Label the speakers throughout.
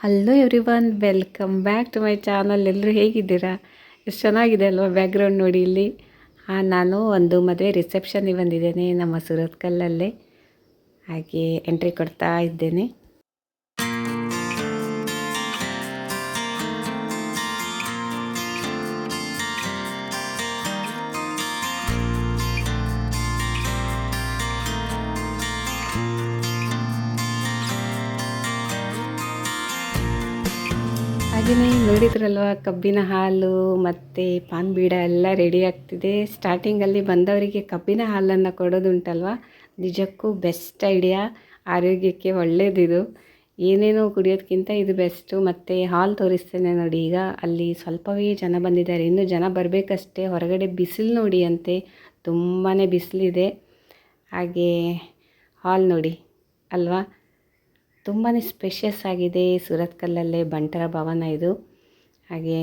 Speaker 1: Hello everyone, welcome back to my channel. ಎಲ್ಲರೂ ಹೇಗಿದ್ದೀರಾ? ಎಷ್ಟು ಚೆನ್ನಾಗಿದೆ ಅಲ್ವಾ ಬ್ಯಾಕ್ಗ್ರೌಂಡ್ ನೋಡಿ ಇಲ್ಲಿ. ನಾನು ಒಂದು ಮದುವೆ ರಿಸೆಪ್ಷನ್ಗೆ ಬಂದಿದ್ದೇನೆ ನಮ್ಮ ಸುರತ್ಕಲ್ಲಲ್ಲೇ. ಹಾಗೆ ಎಂಟ್ರಿ ಕೊಡ್ತಾ ಇದ್ದೇನೆ. ಹಾಗೆಯೇ ನೋಡಿದ್ರಲ್ವ, ಕಬ್ಬಿನ ಹಾಲು ಮತ್ತು ಪಾನ್ ಬೀಡ ಎಲ್ಲ ರೆಡಿ ಆಗ್ತಿದೆ. ಸ್ಟಾರ್ಟಿಂಗಲ್ಲಿ ಬಂದವರಿಗೆ ಕಬ್ಬಿನ ಹಾಲನ್ನು ಕೊಡೋದುಂಟಲ್ವ, ನಿಜಕ್ಕೂ ಬೆಸ್ಟ್ ಐಡಿಯಾ. ಆರೋಗ್ಯಕ್ಕೆ ಒಳ್ಳೆಯದಿದು. ಏನೇನೋ ಕುಡಿಯೋದಕ್ಕಿಂತ ಇದು ಬೆಸ್ಟು. ಮತ್ತು ಹಾಲ್ ತೋರಿಸ್ತೇನೆ ನೋಡಿ. ಈಗ ಅಲ್ಲಿ ಸ್ವಲ್ಪವೇ ಜನ ಬಂದಿದ್ದಾರೆ, ಇನ್ನೂ ಜನ ಬರಬೇಕಷ್ಟೇ. ಹೊರಗಡೆ ಬಿಸಿಲು ನೋಡಿ ಅಂತೆ, ತುಂಬಾ ಬಿಸಿಲಿದೆ. ಹಾಗೆ ಹಾಲ್ ನೋಡಿ ಅಲ್ವಾ, ತುಂಬಾ ಸ್ಪೇಷಿಯಸ್ ಆಗಿದೆ. ಸುರತ್ಕಲ್ಲಲ್ಲೇ ಬಂಟರ ಭವನ ಇದು. ಹಾಗೆ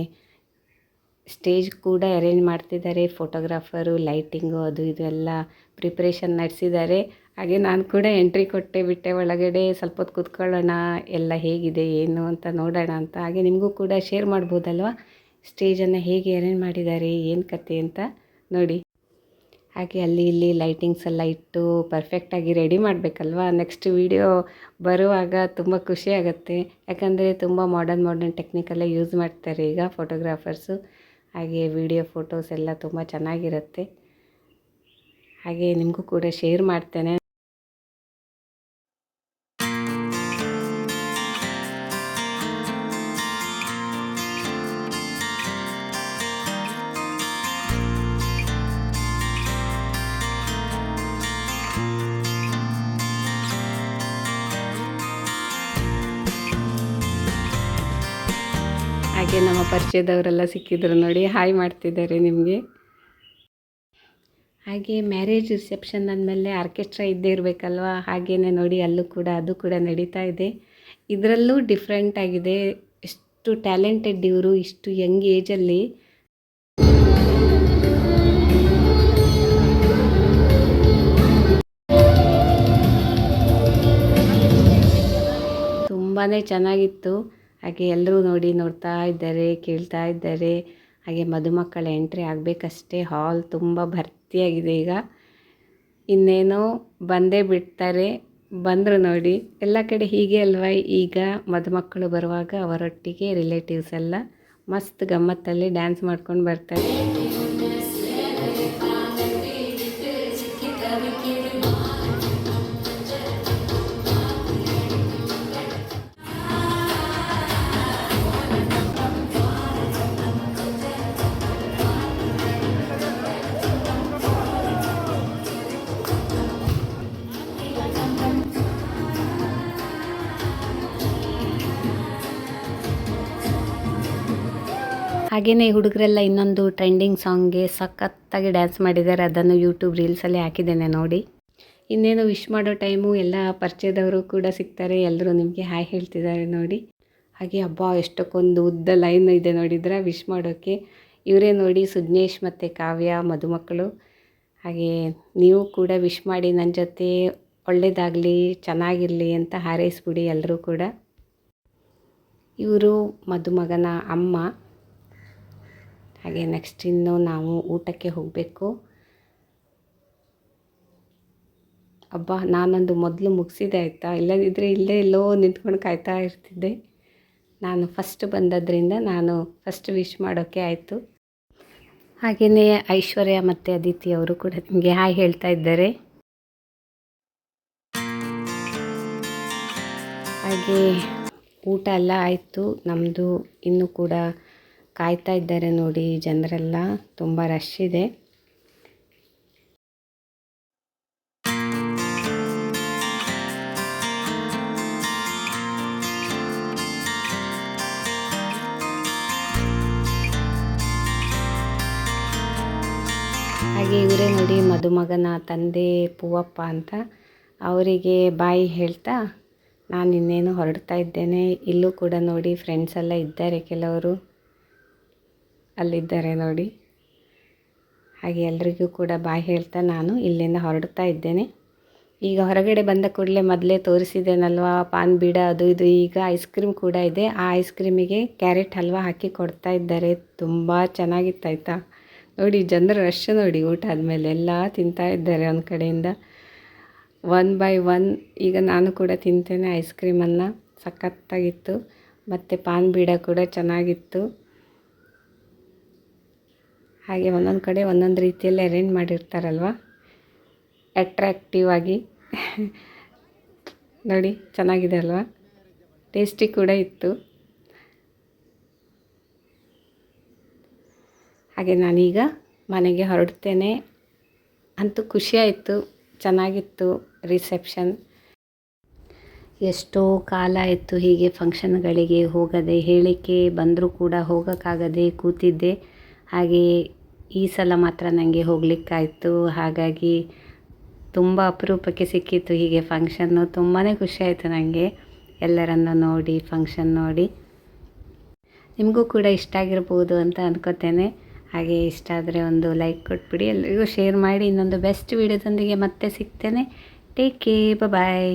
Speaker 1: ಸ್ಟೇಜ್ ಕೂಡ ಅರೇಂಜ್ ಮಾಡ್ತಿದ್ದಾರೆ. ಫೋಟೋಗ್ರಾಫರು, ಲೈಟಿಂಗು, ಅದು ಇದು ಎಲ್ಲ ಪ್ರಿಪ್ರೇಷನ್ ನಡೆಸಿದ್ದಾರೆ. ಹಾಗೆ ನಾನು ಕೂಡ ಎಂಟ್ರಿ ಕೊಟ್ಟೆ ಬಿಟ್ಟೆ ಒಳಗಡೆ. ಸ್ವಲ್ಪ ಹೊತ್ತು ಕೂತ್ಕೊಳ್ಳೋಣ, ಎಲ್ಲ ಹೇಗಿದೆ ಏನು ಅಂತ ನೋಡೋಣ ಅಂತ. ಹಾಗೆ ನಿಮಗೂ ಕೂಡ ಶೇರ್ ಮಾಡ್ಬೋದಲ್ವ, ಸ್ಟೇಜನ್ನು ಹೇಗೆ ಅರೇಂಜ್ ಮಾಡಿದ್ದಾರೆ, ಏನು ಕತೆ ಅಂತ ನೋಡಿ. ಹಾಗೆ ಅಲ್ಲಿ ಇಲ್ಲಿ ಲೈಟಿಂಗ್ಸ್ ಎಲ್ಲ ಇಟ್ಟು ಪರ್ಫೆಕ್ಟಾಗಿ ರೆಡಿ ಮಾಡಬೇಕಲ್ವ. ನೆಕ್ಸ್ಟ್ ವಿಡಿಯೋ ಬರುವಾಗ ತುಂಬ ಖುಷಿ ಆಗುತ್ತೆ. ಯಾಕಂದರೆ ತುಂಬ ಮಾಡರ್ನ್ ಟೆಕ್ನಿಕಲ್ಲೇ ಯೂಸ್ ಮಾಡ್ತಾರೆ ಈಗ ಫೋಟೋಗ್ರಾಫರ್ಸು. ಹಾಗೆ ವಿಡಿಯೋ ಫೋಟೋಸ್ ಎಲ್ಲ ತುಂಬ ಚೆನ್ನಾಗಿರುತ್ತೆ. ಹಾಗೆ ನಿಮಗೂ ಕೂಡ ಶೇರ್ ಮಾಡ್ತೇನೆ. ಹಾಗೆ ನಮ್ಮ ಪರಿಚಯದವರೆಲ್ಲ ಸಿಕ್ಕಿದ್ರು ನೋಡಿ, ಹಾಯ್ ಮಾಡ್ತಿದ್ದಾರೆ ನಿಮಗೆ. ಹಾಗೆ ಮ್ಯಾರೇಜ್ ರಿಸೆಪ್ಷನ್ ಅಂದಮೇಲೆ ಆರ್ಕೆಸ್ಟ್ರಾ ಇದ್ದೇ ಇರಬೇಕಲ್ವ. ಹಾಗೆಯೇ ನೋಡಿ ಅದು ಕೂಡ ನಡೀತಾ ಇದೆ. ಇದರಲ್ಲೂ ಡಿಫ್ರೆಂಟ್ ಆಗಿದೆ. ಎಷ್ಟು ಟ್ಯಾಲೆಂಟೆಡ್ ಇವರು, ಇಷ್ಟು ಯಂಗ್ ಏಜಲ್ಲಿ. ತುಂಬಾ ಚೆನ್ನಾಗಿತ್ತು. ಹಾಗೆ ಎಲ್ಲರೂ ನೋಡ್ತಾ ಇದ್ದಾರೆ, ಕೇಳ್ತಾ ಇದ್ದಾರೆ. ಹಾಗೆ ಮದುಮಕ್ಕಳ ಎಂಟ್ರಿ ಆಗಬೇಕಷ್ಟೇ. ಹಾಲ್ ತುಂಬ ಭರ್ತಿಯಾಗಿದೆ. ಈಗ ಇನ್ನೇನೋ ಬಂದೇ ಬಿಡ್ತಾರೆ. ಬಂದರು ನೋಡಿ. ಎಲ್ಲ ಕಡೆ ಹೀಗೆ ಅಲ್ವಾ, ಈಗ ಮದುಮಕ್ಕಳು ಬರುವಾಗ ಅವರೊಟ್ಟಿಗೆ ರಿಲೇಟಿವ್ಸ್ ಎಲ್ಲ ಮಸ್ತ್ ಗಮ್ಮತ್ತಲ್ಲಿ ಡ್ಯಾನ್ಸ್ ಮಾಡ್ಕೊಂಡು ಬರ್ತಾರೆ. ಹಾಗೆಯೇ ಹುಡುಗರೆಲ್ಲ ಇನ್ನೊಂದು ಟ್ರೆಂಡಿಂಗ್ ಸಾಂಗ್ಗೆ ಸಖತ್ತಾಗಿ ಡ್ಯಾನ್ಸ್ ಮಾಡಿದ್ದಾರೆ. ಅದನ್ನು ಯೂಟ್ಯೂಬ್ ರೀಲ್ಸಲ್ಲಿ ಹಾಕಿದ್ದೇನೆ ನೋಡಿ. ಇನ್ನೇನು ವಿಶ್ ಮಾಡೋ ಟೈಮು ಎಲ್ಲ ಪರಿಚಯದವರು ಕೂಡ ಸಿಗ್ತಾರೆ. ಎಲ್ಲರೂ ನಿಮಗೆ ಹಾಯ್ ಹೇಳ್ತಿದ್ದಾರೆ ನೋಡಿ. ಹಾಗೆ ಹಬ್ಬ ಎಷ್ಟಕ್ಕೊಂದು ಉದ್ದ ಲೈನ್ ಇದೆ ನೋಡಿದ್ರೆ ವಿಶ್ ಮಾಡೋಕ್ಕೆ. ಇವರೇ ನೋಡಿ ಸುಜ್ನೇಶ್ ಮತ್ತು ಕಾವ್ಯ ಮದುಮಕ್ಕಳು. ಹಾಗೆ ನೀವು ಕೂಡ ವಿಶ್ ಮಾಡಿ, ನನ್ನ ಜೊತೆ ಒಳ್ಳೆಯದಾಗಲಿ, ಚೆನ್ನಾಗಿರಲಿ ಅಂತ ಹಾರೈಸ್ಬಿಡಿ ಎಲ್ಲರೂ ಕೂಡ. ಇವರು ಮದುಮಗನ ಅಮ್ಮ. ಹಾಗೆ ನೆಕ್ಸ್ಟ್ ಇನ್ನು ನಾವು ಊಟಕ್ಕೆ ಹೋಗಬೇಕು. ನಾನೊಂದು ಮೊದಲು ಮುಗಿಸಿದೆ ಆಯಿತಾ, ಇಲ್ಲದಿದ್ದರೆ ಇಲ್ಲೇ ಎಲ್ಲೋ ನಿಂತ್ಕೊಂಡು ಕಾಯ್ತಾ ಇರ್ತಿದ್ದೆ. ನಾನು ಫಸ್ಟ್ ಬಂದದ್ರಿಂದ ನಾನು ಫಸ್ಟ್ ವಿಶ್ ಮಾಡೋಕ್ಕೆ ಆಯಿತು. ಹಾಗೆಯೇ ಐಶ್ವರ್ಯ ಮತ್ತು ಅದಿತಿ ಅವರು ಕೂಡ ನಿಮಗೆ ಹಾಯ್ ಹೇಳ್ತಾ ಇದ್ದಾರೆ. ಹಾಗೆ ಊಟ ಎಲ್ಲ ಆಯಿತು ನಮ್ಮದು. ಇನ್ನೂ ಕೂಡ ಕಾಯ್ತಾ ಇದ್ದಾರೆ ನೋಡಿ ಜನರೆಲ್ಲ, ತುಂಬ ರಶ್ ಇದೆ. ಹಾಗೆ ಇವರೇ ನೋಡಿ ಮದುಮಗನ ತಂದೆ ಪೂವಪ್ಪ ಅಂತ. ಅವರಿಗೆ ಬಾಯಿ ಹೇಳ್ತಾ ನಾನು ಇನ್ನೇನು ಹೊರಡ್ತಾ ಇದ್ದೇನೆ. ಇಲ್ಲೂ ಕೂಡ ನೋಡಿ ಫ್ರೆಂಡ್ಸ್ ಎಲ್ಲ ಇದ್ದಾರೆ, ಕೆಲವರು ಅಲ್ಲಿದ್ದಾರೆ ನೋಡಿ. ಹಾಗೆ ಎಲ್ರಿಗೂ ಕೂಡ ಬಾಯ್ ಹೇಳ್ತಾ ನಾನು ಇಲ್ಲಿಂದ ಹೊರಡ್ತಾ ಇದ್ದೇನೆ. ಈಗ ಹೊರಗಡೆ ಬಂದ ಕೂಡಲೇ ಮೊದಲೇ ತೋರಿಸಿದ್ದೇನಲ್ವಾ ಪಾನ್ ಬೀಡ ಅದು ಇದು, ಈಗ ಐಸ್ ಕ್ರೀಮ್ ಕೂಡ ಇದೆ. ಆ ಐಸ್ ಕ್ರೀಮಿಗೆ ಕ್ಯಾರೆಟ್ ಹಲ್ವಾ ಹಾಕಿ ಕೊಡ್ತಾ ಇದ್ದಾರೆ. ತುಂಬ ಚೆನ್ನಾಗಿತ್ತು ಆಯಿತಾ. ನೋಡಿ ಜನರ ರಶ್ ನೋಡಿ, ಊಟ ಆದಮೇಲೆ ಎಲ್ಲ ತಿಂತಾ ಇದ್ದಾರೆ ಒಂದು ಕಡೆಯಿಂದ 1 by 1. ಈಗ ನಾನು ಕೂಡ ತಿಂತೇನೆ ಐಸ್ ಕ್ರೀಮನ್ನು, ಸಖತ್ತಾಗಿತ್ತು. ಮತ್ತು ಪಾನ್ ಬೀಡ ಕೂಡ ಚೆನ್ನಾಗಿತ್ತು. ಹಾಗೆ ಒಂದೊಂದು ಕಡೆ ಒಂದೊಂದು ರೀತಿಯಲ್ಲಿ ಅರೇಂಜ್ ಮಾಡಿರ್ತಾರಲ್ವ, ಅಟ್ರಾಕ್ಟಿವ್ ಆಗಿ. ನೋಡಿ ಚೆನ್ನಾಗಿದೆ ಅಲ್ವಾ, ಟೇಸ್ಟಿ ಕೂಡ ಇತ್ತು. ಹಾಗೆ ನಾನೀಗ ಮನೆಗೆ ಹೊರಡ್ತೇನೆ. ಅಂತೂ ಖುಷಿಯಾಯಿತು, ಚೆನ್ನಾಗಿತ್ತು ರಿಸೆಪ್ಷನ್. ಎಷ್ಟೋ ಕಾಲ ಆಯಿತು ಹೀಗೆ ಫಂಕ್ಷನ್ಗಳಿಗೆ ಹೋಗದೆ, ಹೇಳಿಕೆ ಬಂದರೂ ಕೂಡ ಹೋಗೋಕ್ಕಾಗದೆ ಕೂತಿದ್ದೆ. ಹಾಗೆಯೇ ಈ ಸಲ ಮಾತ್ರ ನನಗೆ ಹೋಗಲಿಕ್ಕಾಯಿತು. ಹಾಗಾಗಿ ತುಂಬ ಅಪರೂಪಕ್ಕೆ ಸಿಕ್ಕಿತ್ತು ಹೀಗೆ ಫಂಕ್ಷನ್ನು. ತುಂಬಾ ಖುಷಿಯಾಯಿತು ನನಗೆ ಎಲ್ಲರನ್ನು ನೋಡಿ, ಫಂಕ್ಷನ್ ನೋಡಿ. ನಿಮಗೂ ಕೂಡ ಇಷ್ಟ ಆಗಿರ್ಬೋದು ಅಂತ ಅಂದ್ಕೋತೇನೆ. ಹಾಗೆ ಇಷ್ಟ ಆದರೆ ಒಂದು ಲೈಕ್ ಕೊಟ್ಬಿಡಿ, ಎಲ್ಲರಿಗೂ ಶೇರ್ ಮಾಡಿ. ಇನ್ನೊಂದು ಬೆಸ್ಟ್ ವಿಡಿಯೋದೊಂದಿಗೆ ಮತ್ತೆ ಸಿಗ್ತೇನೆ. ಟೇಕ್ ಕೇರ್, ಬಾಯ್.